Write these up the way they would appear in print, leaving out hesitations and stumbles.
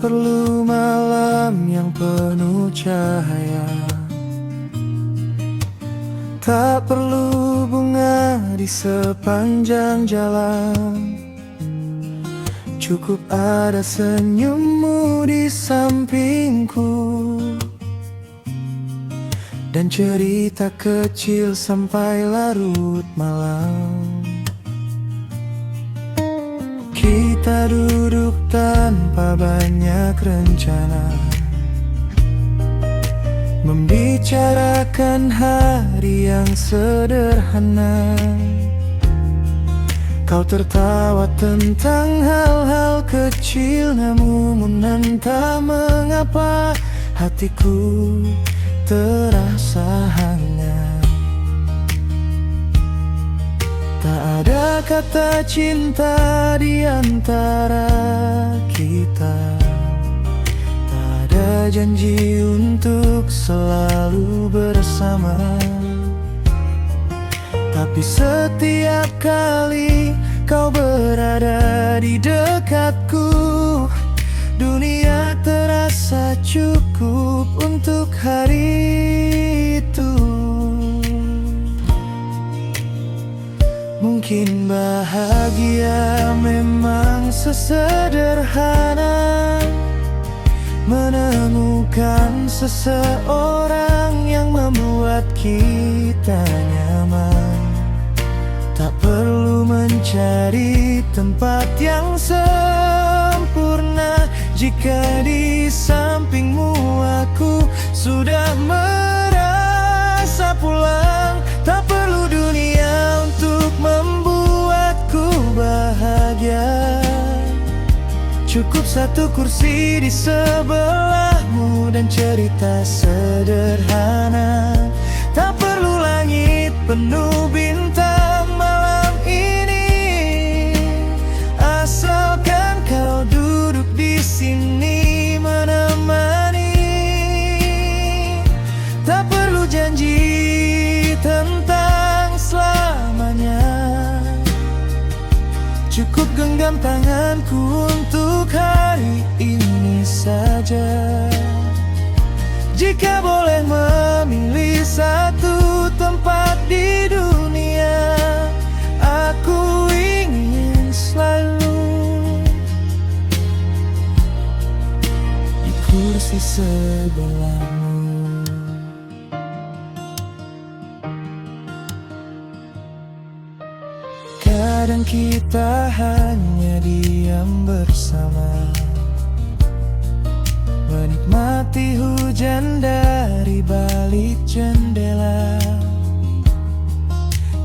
perlu malam yang penuh cahaya, tak perlu bunga di sepanjang jalan. Cukup ada senyummu di sampingku, dan cerita kecil sampai larut malam. Kita duduk tanpa banyak rencana, membicarakan hari yang sederhana. Kau tertawa tentang hal-hal kecil, namun entah mengapa hatiku terasa hangat. Tak ada kata cinta di antara kita, tak ada janji untuk selalu bersama. Tapi setiap kali kau berada di dekatku, dunia terasa cukup untuk hari itu. Mungkin bahagia memang sesederhana menemukan seseorang yang membuat kita nyaman. Tak perlu mencari tempat yang sempurna, jika di sampingmu aku sudah merasa pulang. Tak perlu dunia untuk membuatku bahagia, cukup satu kursi di sebelahmu dan cerita sederhana. Tak perlu langit penuh bintang malam ini, asalkan kau duduk di sini menemani. Tak perlu janji tentang selamanya, cukup genggam tanganku untuk hari ini saja. Jika boleh memilih satu tempat di dunia, aku ingin selalu di kursi sebelahmu. Kadang kita hanya diam bersama, menikmati hujan dari balik jendela.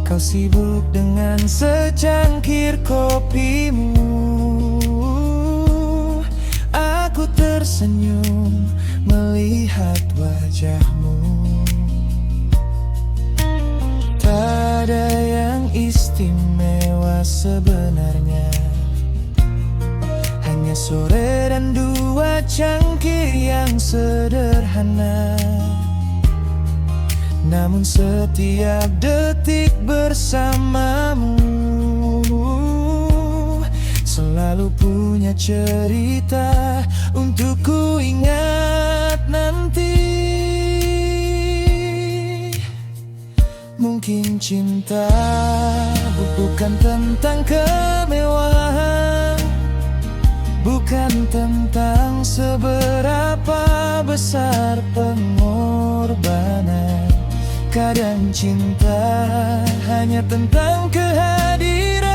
Kau sibuk dengan secangkir kopimu, aku tersenyum melihat wajahmu. Tak ada yang istimewa sebenarnya, hanya sore dan dua cangkir yang sederhana. Namun setiap detik bersamamu selalu punya cerita untuk ku ingat nanti. Mungkin cinta bukan tentang kemewahan, bukan tentang seberapa besar pengorbanan. Kadang cinta hanya tentang kehadiran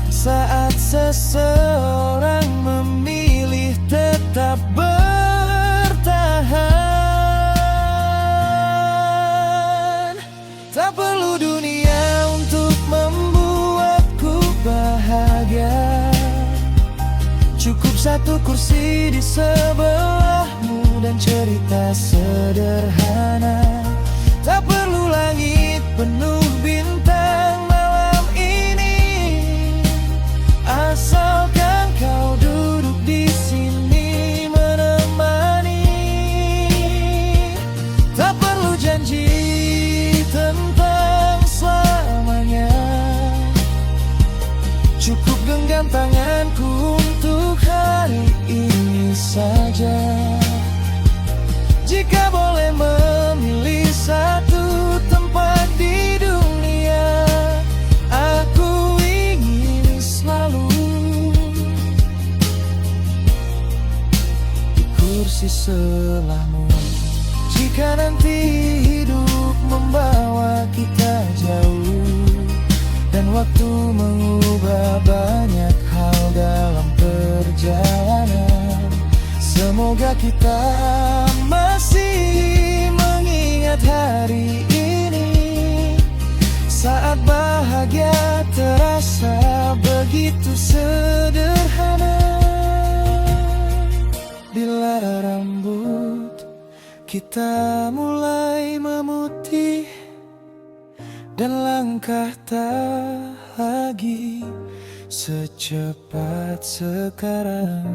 saat seseorang memilih tetap bertahan. Tak perlu dunia untuk membuatku bahagia, cukup satu kursi di sebelahmu dan cerita sederhana. Tak perlu langit penuh bintang malam ini, asalkan kau duduk di sini menemani. Tak perlu janji tentang selamanya, cukup genggam tanganku untuk hari kursi sebelahmu. Jika nanti hidup membawa kita jauh dan waktu mengubah banyak hal dalam perjalanan, semoga kita masih mengingat hari ini saat bahagia terasa begitu sederhana. Bila rambut kita mulai memutih dan langkah tak lagi secepat sekarang,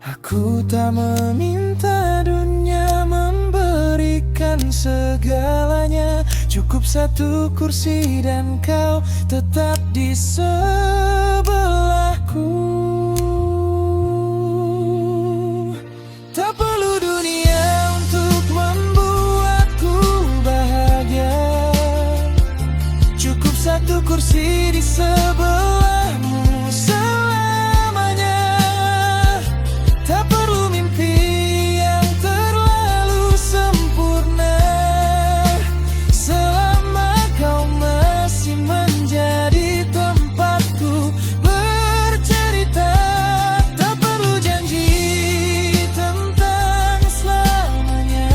aku tak meminta dunia memberikan segalanya. Cukup satu kursi dan kau tetap di sebelahku. Tak perlu dunia untuk membuatku bahagia. Cukup satu kursi di sebelahmu selamanya. Tak perlu mimpi yang terlalu sempurna, selama kau masih menjadi tempatku bercerita. Tak perlu janji tentang selamanya,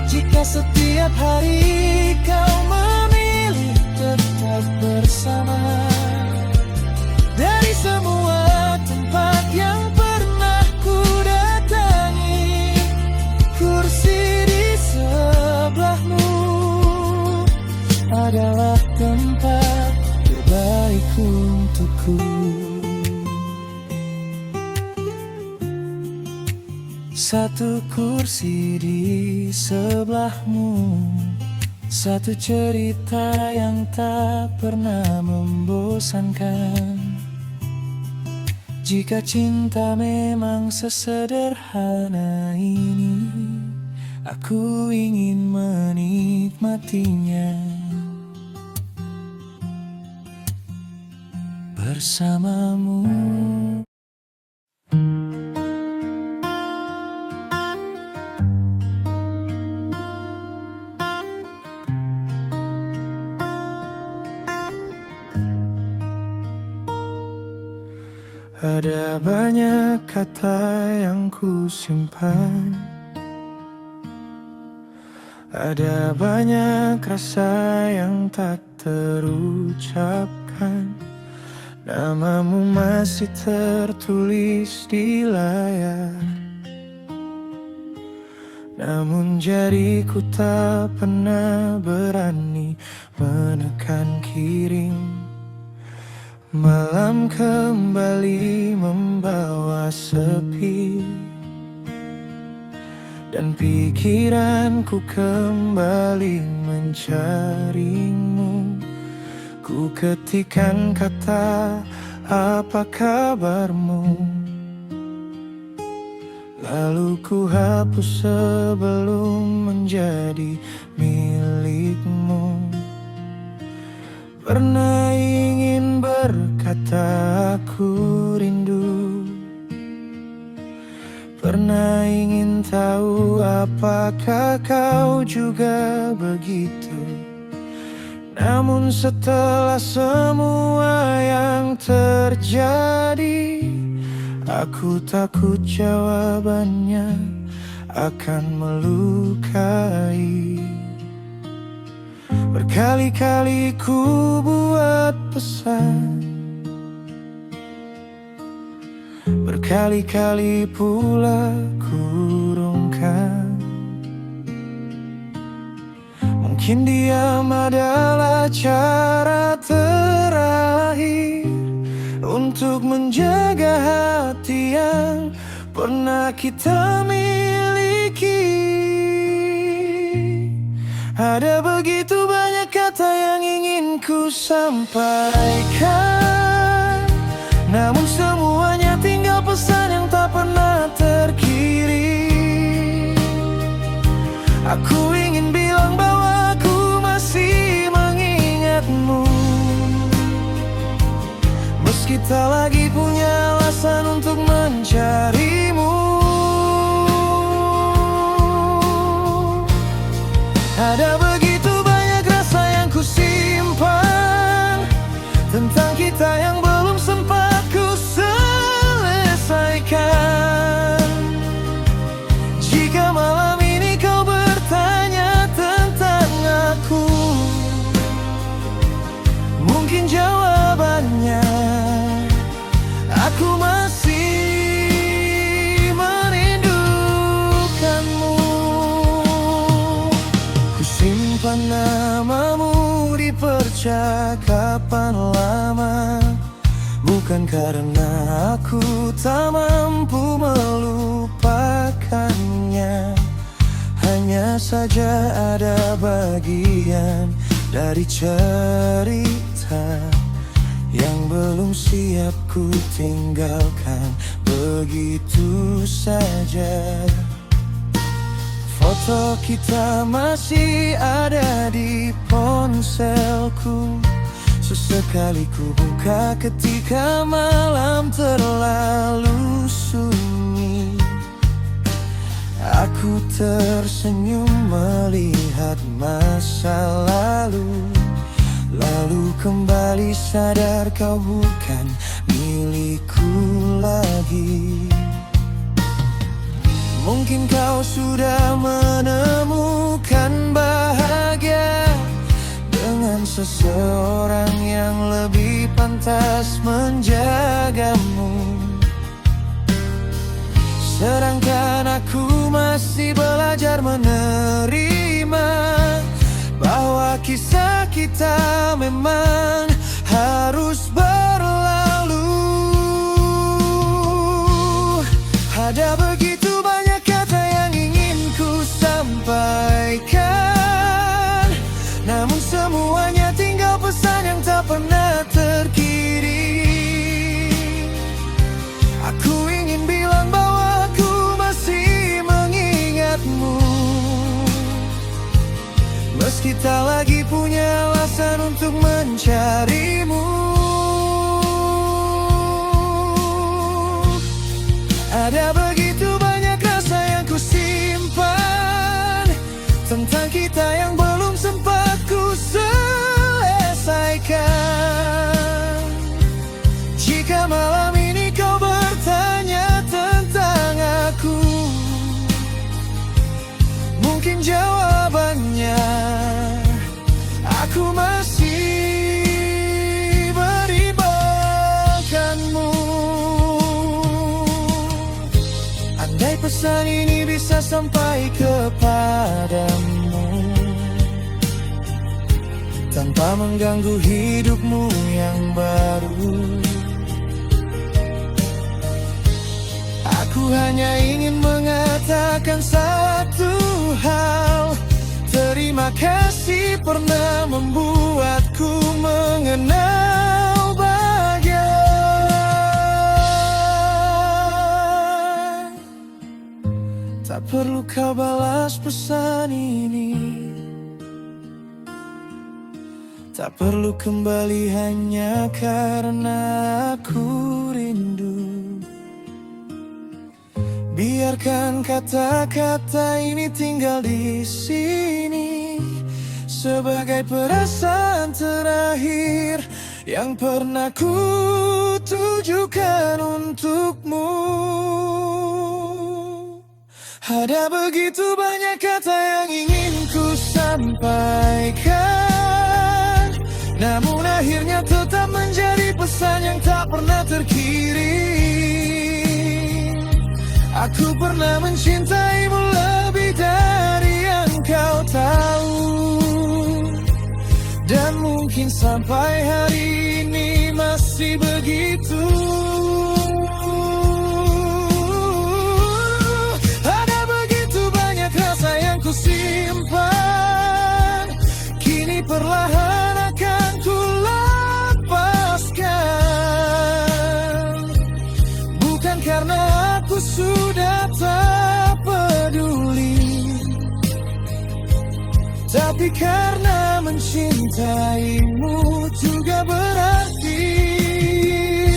jika setiap hari kau memilih tetap bersama. Dari semua tempat yang pernah ku datangi, kursi di sebelahmu adalah tempat terbaik untukku. Satu kursi di sebelahmu, satu cerita yang tak pernah membosankan. Jika cinta memang sesederhana ini, aku ingin menikmatinya bersamamu. Ada banyak kata yang ku simpan, ada banyak rasa yang tak terucapkan. Namamu masih tertulis di layar, namun jariku tak pernah berani menekan kirim. Malam kembali membawa sepi, dan pikiranku kembali mencarimu. Ku ketikkan kata, apa kabarmu? Lalu ku hapus sebelum menjadi milikmu. Pernah ingin berkata aku rindu, pernah ingin tahu apakah kau juga begitu. Namun setelah semua yang terjadi, aku takut jawabannya akan melukai. Berkali-kali ku buat pesan, berkali-kali pula kurungkan. Mungkin diam adalah cara terakhir untuk menjaga hati yang pernah kita miliki. Ada begitu banyak kata yang ingin ku sampaikan, namun semuanya tinggal pesan yang tak pernah terkirim. Aku ingin bilang bahwa aku masih mengingatmu, meski tak lagi punya alasan untuk mencarimu. percakapan lama. Bukan karena aku tak mampu melupakannya, hanya saja ada bagian dari cerita yang belum siap ku tinggalkan begitu saja. Foto kita masih ada di ponselku. Sesekali ku buka ketika malam terlalu sunyi. Aku tersenyum melihat masa lalu, lalu kembali sadar kau bukan milikku lagi. Mungkin kau sudah menemukan bahagia dengan seseorang yang lebih pantas menjagamu. Sedangkan aku masih belajar menerima bahwa kisah kita memang harus berlalu. Ada begitu banyak kata yang ingin ku sampaikan, namun semuanya tinggal pesan yang tak pernah terkirim. Aku ingin bilang bahwa aku masih mengingatmu, meski tak lagi punya alasan untuk mencarimu. Ada begitu banyak rasa yang ku simpan tentang kita yang belum sempat ku selesaikan. Jika malam ini kau bertanya tentang aku, mungkin jawabannya aku masih beribakanmu. Andai pesan ini bisa sampai kepadamu tanpa mengganggu hidupmu yang baru, aku hanya ingin mengatakan satu hal: terima kasih pernah membuatku mengenal bahagia. Tak perlu kau balas pesan ini, tak perlu kembali hanya karena aku rindu. Biarkan kata-kata ini tinggal di sini sebagai perasaan terakhir yang pernah ku tujukan untukmu. Ada begitu banyak kata yang ingin ku sampaikan, namun akhirnya tetap menjadi pesan yang tak pernah terkirim. Aku pernah mencintaimu lebih dari yang kau tahu, dan mungkin sampai hari ini masih begitu. Ada begitu banyak rasa yang ku simpan, kini perlahan akan ku lepaskan. Bukan karena aku sudah tak peduli, tapi karena mencintaimu juga berarti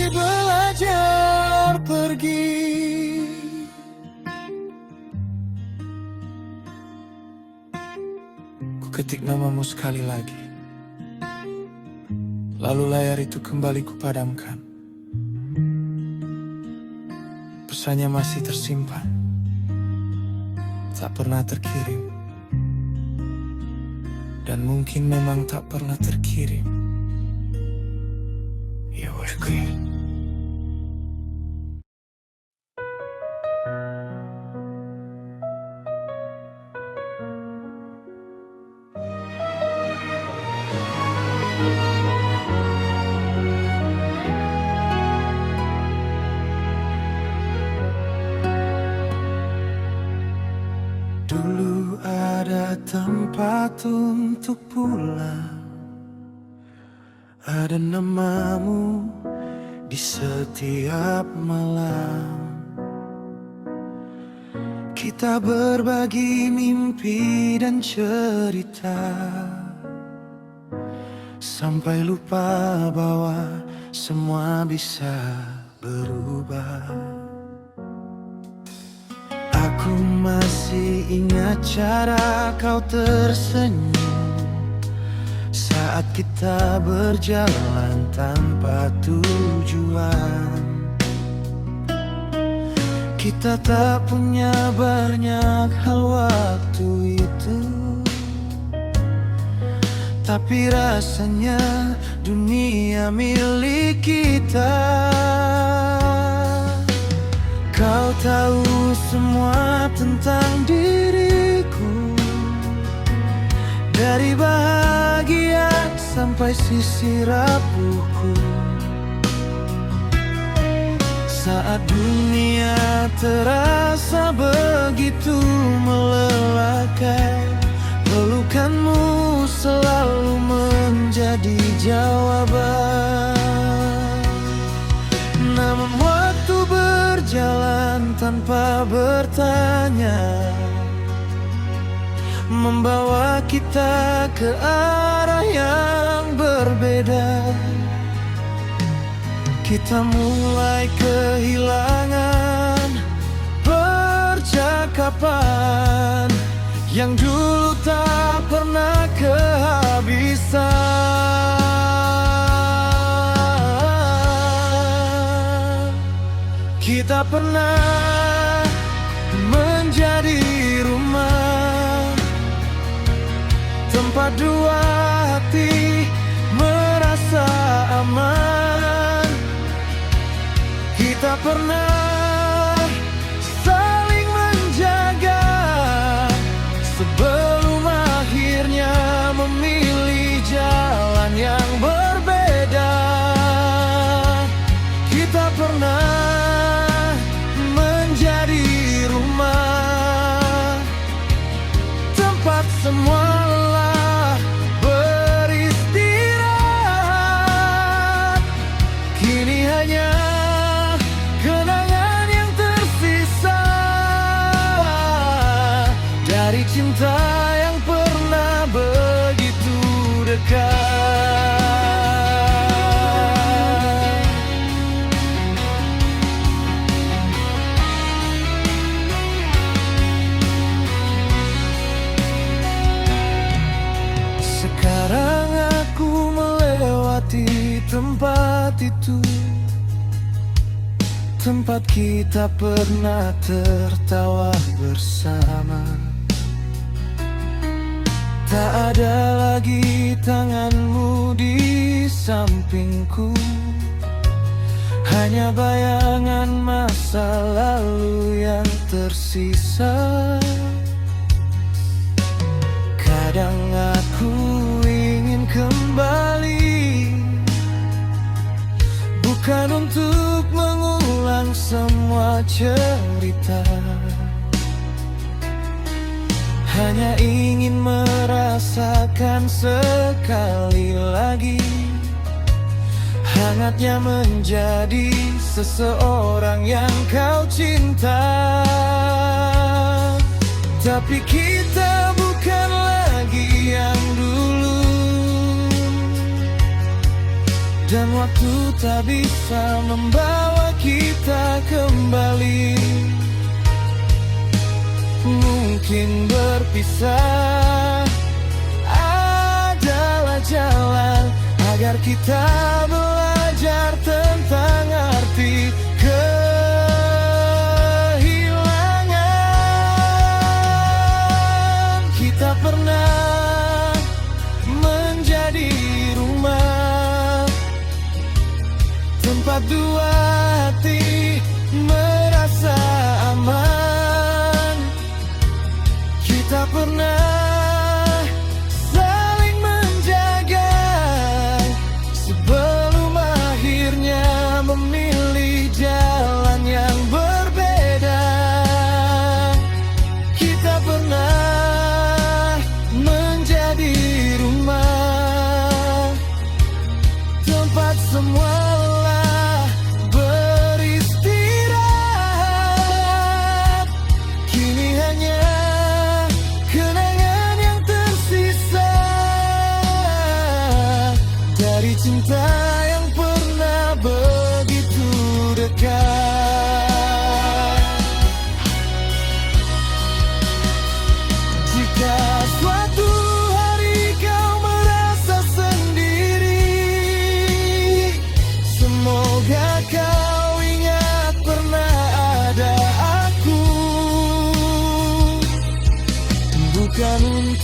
belajar pergi. Ku ketik namamu sekali lagi, lalu layar itu kembali kupadamkan. Pesannya masih tersimpan, tak pernah terkirim, dan mungkin memang tak pernah terkirim. Ya wes gue. Dulu ada tempat untuk pulang, ada namamu di setiap malam. Kita berbagi mimpi dan cerita, sampai lupa bahwa semua bisa berubah. Aku masih ingat cara kau tersenyum saat kita berjalan tanpa tujuan. Kita tak punya banyak hal waktu itu, tapi rasanya dunia milik kita. Kau tahu semua tentang diriku, dari bahagia sampai sisi rapuhku. Saat dunia terasa begitu melelahkan, pelukanmu selalu menjadi jawaban. Namun waktu berjalan tanpa bertanya, membawa kita ke arah yang berbeda. Kita mulai kehilangan percakapan yang dulu tak pernah kehabisan. Kita pernah menjadi rumah, tempat dua hati merasa aman. Kita pernah saling menjaga sebelum akhirnya memilih jalan yang berbeda. Kita pernah menjadi rumah, tempat semua lelah beristirahat. Kini hanya kenangan yang tersisa dari cinta yang pernah begitu dekat. Sekarang aku melewati tempat itu, tempat kita pernah tertawa bersama. Tak ada lagi tanganmu di sampingku, hanya bayangan masa lalu yang tersisa. Kadang aku ingin kembali, bukan untuk mengulang semua cerita, hanya ingin merasakan sekali lagi hangatnya menjadi seseorang yang kau cinta. Tapi kita bukan lagi yang dulu, dan waktu tak bisa membawa kita kembali. Mungkin berpisah adalah jalan agar kita belajar tentang arti kehilangan. Kita pernah menjadi rumah, tempat dua hati merasa aman. Kita pernah saling menjaga sebelum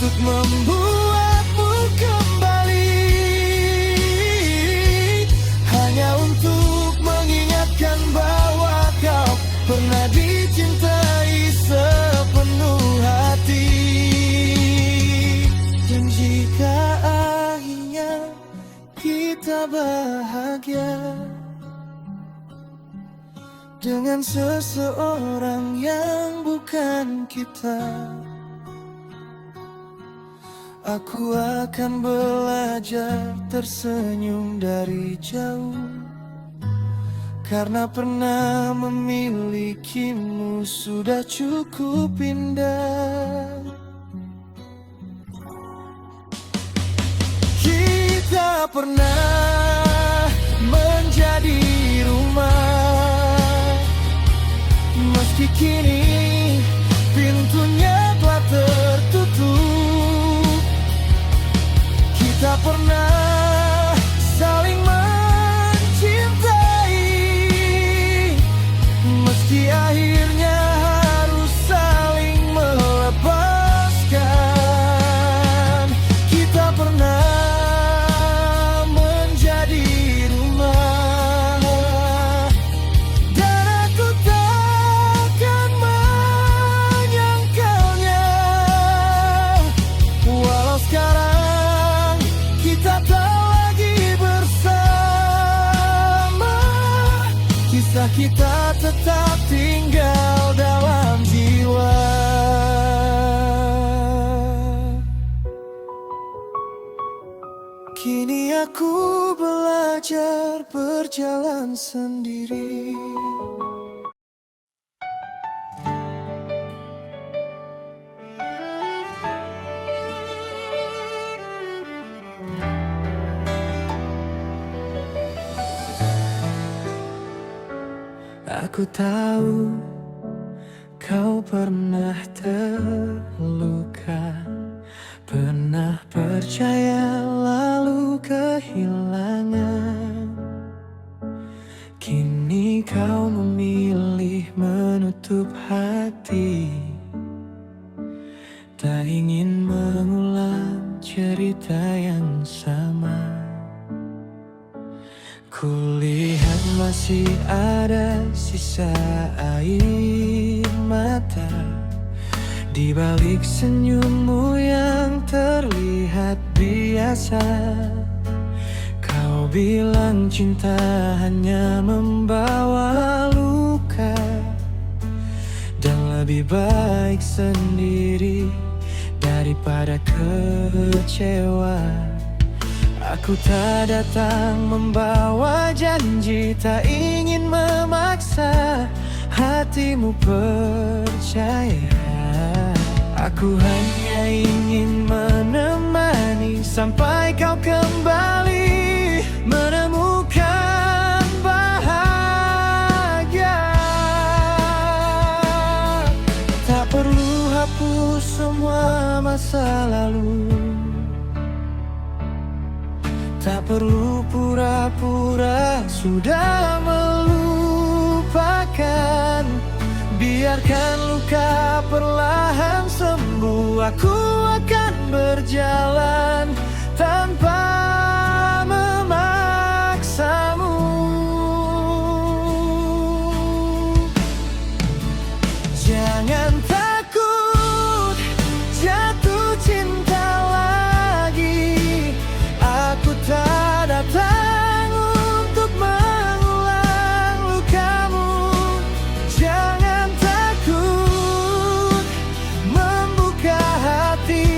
untuk membuatmu kembali, hanya untuk mengingatkan bahwa kau pernah dicintai sepenuh hati. Dan jika akhirnya kita bahagia dengan seseorang yang bukan kita, aku akan belajar tersenyum dari jauh, karena pernah memilikimu sudah cukup indah. Kita pernah menjadi rumah, meski kini pintunya telah tertutup. Kita pernah saling mencintai, meski akhirnya harus saling melepaskan. Kita pernah menjadi rumah, dan aku takkan menyangkalnya. Walau sekarang kita tak lagi bersama, kisah kita tetap tinggal dalam jiwa. Kini aku belajar berjalan sendiri. Aku tahu kau pernah terluka, pernah percaya lalu kehilangan. Kini kau memilih menutup hati, tak ingin mengulang cerita yang sama. Kulihat masih ada sisa air mata di balik senyummu yang terlihat biasa. Kau bilang cinta hanya membawa luka, dan lebih baik sendiri daripada kecewa. Aku tak datang membawa janji, tak ingin memaksa hatimu percaya. Aku hanya ingin menemani sampai kau kembali menemukan bahagia. Tak perlu hapus semua masa lalu, tak perlu pura-pura sudah melupakan. Biarkan luka perlahan sembuh, aku akan berjalan tanpa memaksamu. Jangan takut jatuh cinta lagi, aku tak datang untuk mengulang lukamu. Jangan takut membuka hati,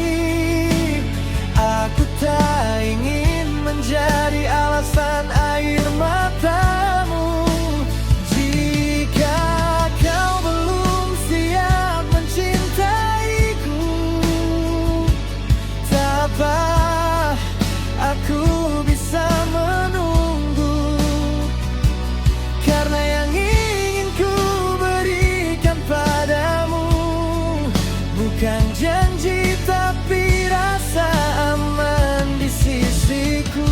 aku tak ingin menjadi alasan air matamu. Jika kau belum siap mencintaiku, tak apa, aku bisa menunggu, karena yang ingin ku berikan padamu bukan janji tapi rasa aman di sisiku.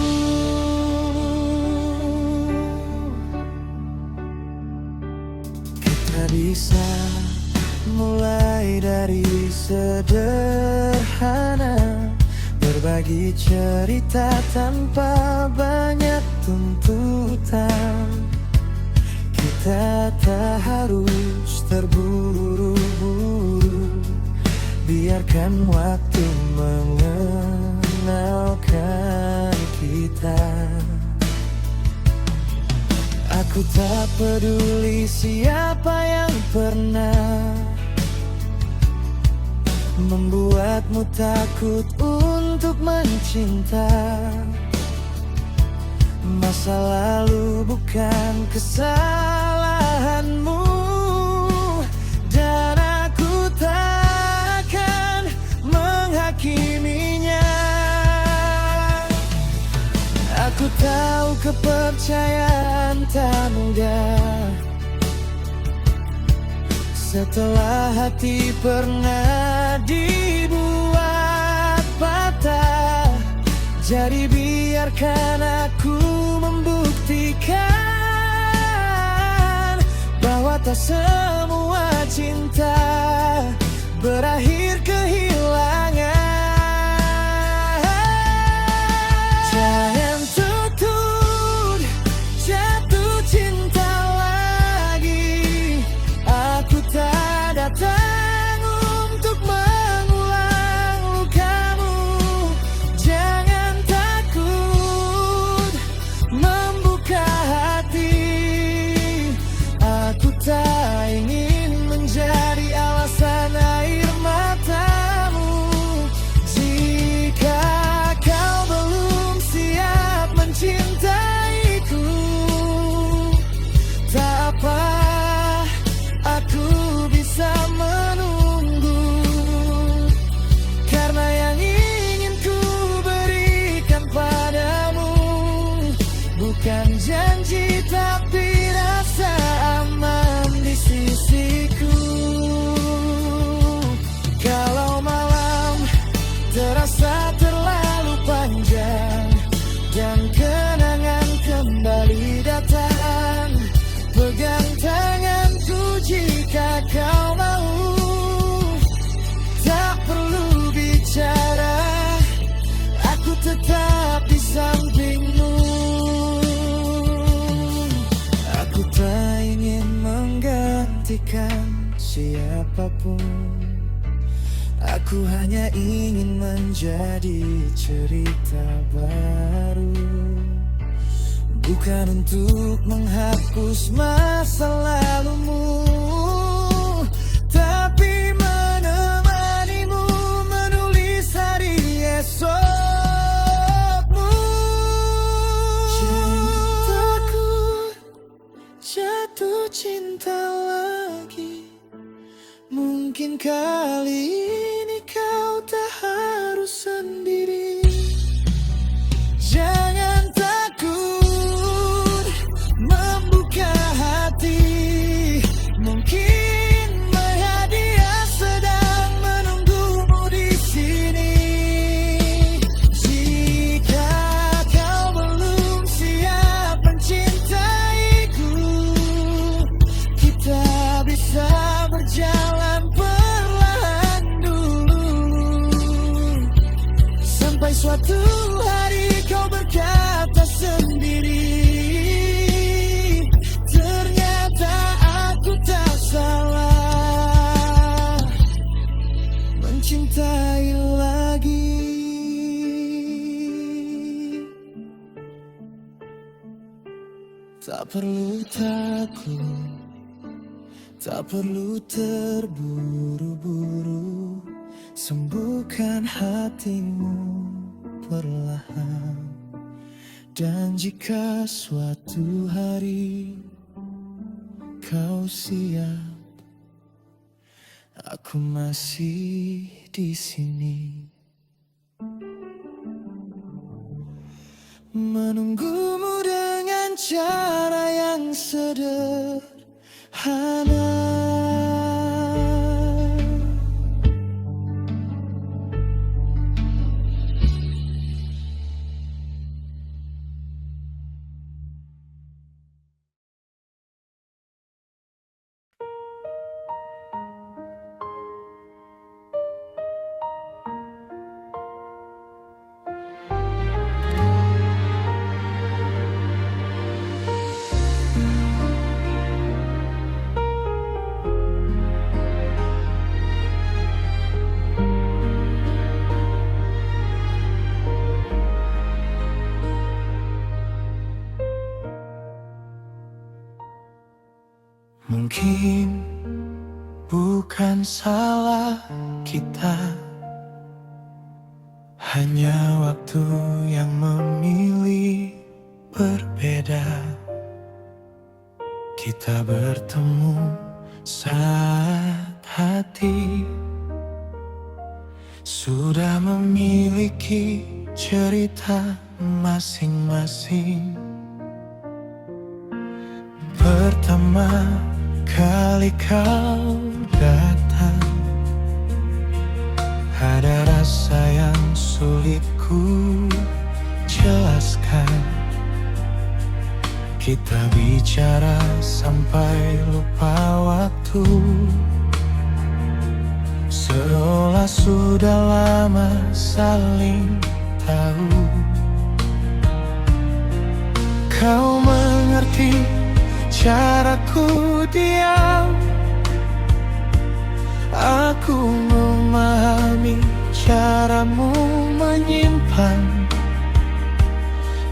Kita bisa mulai dari sederhana, sederhana, berbagi cerita tanpa banyak tuntutan. Kita tak harus terburu-buru, biarkan waktu mengenalkan kita. Aku tak peduli siapa yang pernah membuatmu takut untuk mencinta. Masa lalu bukan kesalahanmu, dan aku tak akan menghakiminya. Aku tahu kepercayaan tak mudah, setelah hati pernah dibuat patah. Jadi biarkan aku membuktikan bahwa tak semua cinta berakhir kehilangan. Jangan tuntut jatuh cinta lagi. Aku tak datang untuk mengulang lukamu. Jangan takut membuka hati. Aku tak ingin menjadi alasan air matamu. Jika kau belum siap mencintaiku, tak apa, aku bisa menunggu. Karena yang ingin ku berikan padamu bukan janji, tapi rasa aman di sisiku. Kalau malam terasa terlalu panjang dan kenangan kembali datang, pegang tanganku jika kau mau. Tak perlu bicara, aku tetap di sampingmu. Aku tak ingin menggantikan siapapun. Aku hanya ingin menjadi cerita baru, bukan untuk menghapus masa lalumu, tapi menemanimu menulis hari esokmu. Jangan takut jatuh cinta lagi. Mungkin kali ini kau tak harus sendiri. Jangan takut membuka hati. Mungkin hadiah sedang menunggumu di sini. Jika kau belum siap mencintaiku, kita bisa berjalan perlahan dulu, sampai suatu hari kau berkata sendiri, ternyata aku tak salah mencintai lagi. Tak perlu takut, tak perlu terburu-buru, sembuhkan hatimu perlahan. Dan jika suatu hari kau siap, aku masih di sini, menunggumu dengan cara yang sederhana. lain, bukan salah kita. Hanya waktu yang memilih berbeda. Kita bertemu saat hati sudah memiliki cerita masing-masing. Pertama kali kau datang, ada rasa yang sulit ku jelaskan. Kita bicara sampai lupa waktu, seolah sudah lama saling tahu. Kau mengerti caraku diam, aku memahami caramu menyimpan.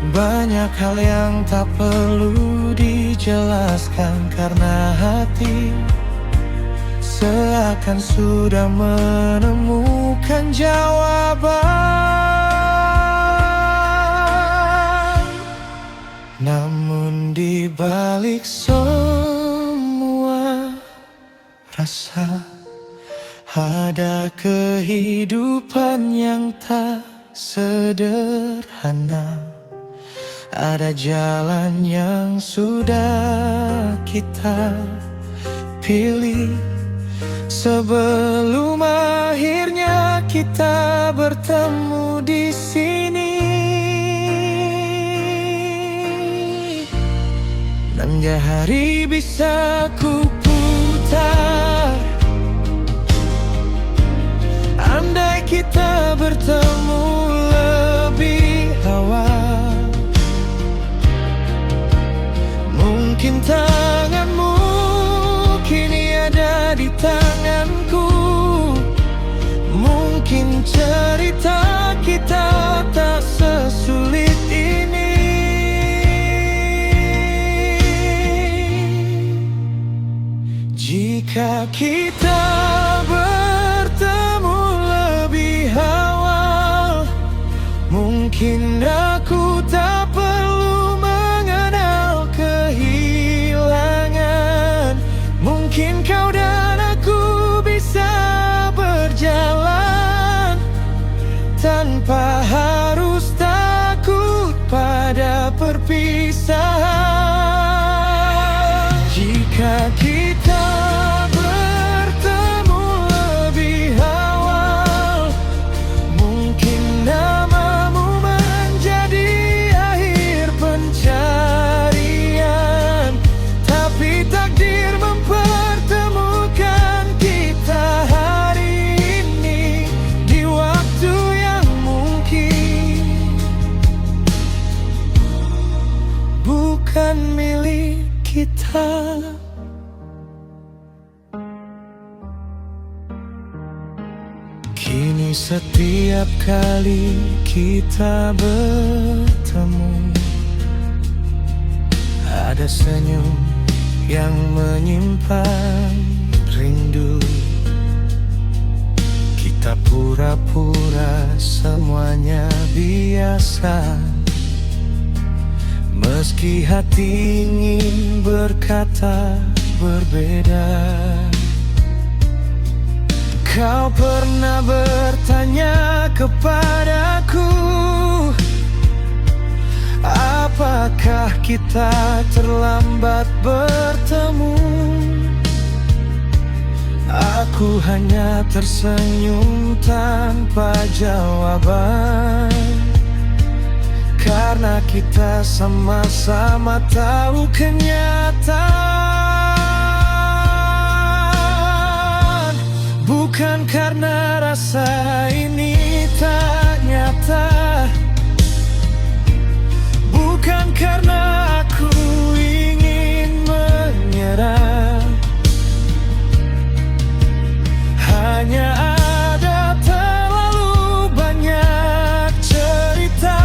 Banyak hal yang tak perlu dijelaskan, karena hati seakan sudah menemukan jawaban. Namun di balik semua rasa, ada kehidupan yang tak sederhana. Ada jalan yang sudah kita pilih sebelum akhirnya kita bertemu di sini. Nangga hari bisa ku putar, andai kita bertemu lebih awal. Mungkin tanganmu kini ada di tanganku, mungkin cerita kita tak sesulit ini. Jika kita bertemu lebih awal, mungkin aku tak perlu mengenal kehilangan. Mungkin kau dan aku bisa berjalan tanpa harus takut pada perpisahan. Jika kita bertemu lebih awal, mungkin namamu menjadi akhir pencarian. Tapi takdir mempertemukan kita hari ini di waktu yang mungkin bukan milik kita. Kini setiap kali kita bertemu, ada senyum yang menyimpan rindu. Kita pura-pura semuanya biasa, meski hati ingin berkata berbeda. Kau pernah bertanya kepadaku, apakah kita terlambat bertemu? Aku hanya tersenyum tanpa jawaban, karena kita sama-sama tahu kenyataan. Bukan karena rasa ini tak nyata, bukan karena aku ingin menyerah. Hanya ada terlalu banyak cerita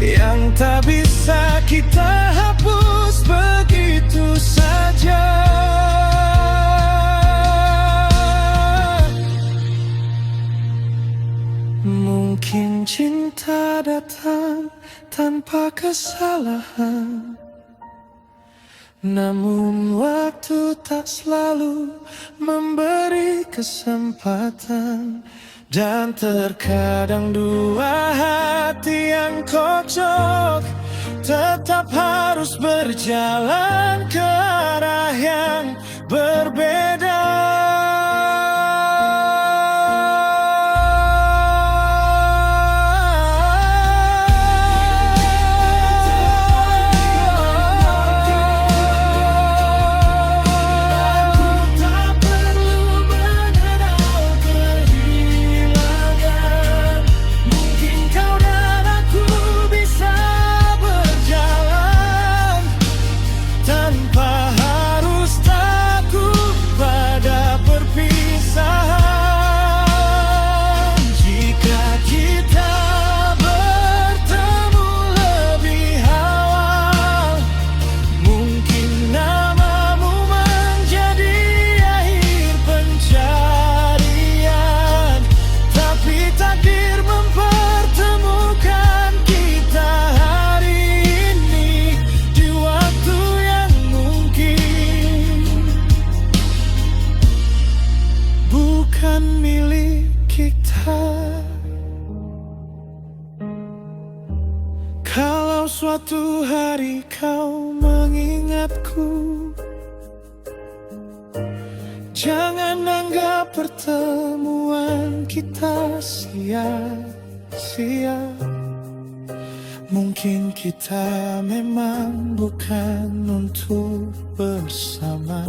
yang tak bisa kita hapus begitu saja. bisa datang tanpa kesalahan. Namun waktu tak selalu memberi kesempatan. Dan terkadang dua hati yang kocok tetap harus berjalan ke arah yang berbeda. Bukan milik kita. Kalau suatu hari kau mengingatku, jangan anggap pertemuan kita sia-sia. Mungkin kita memang bukan untuk bersama,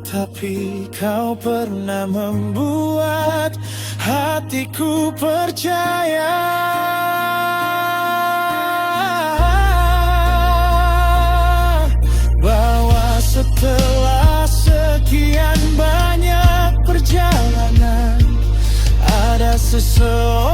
tapi kau pernah membuat hatiku percaya bahwa setelah sekian banyak perjalanan ada seseorang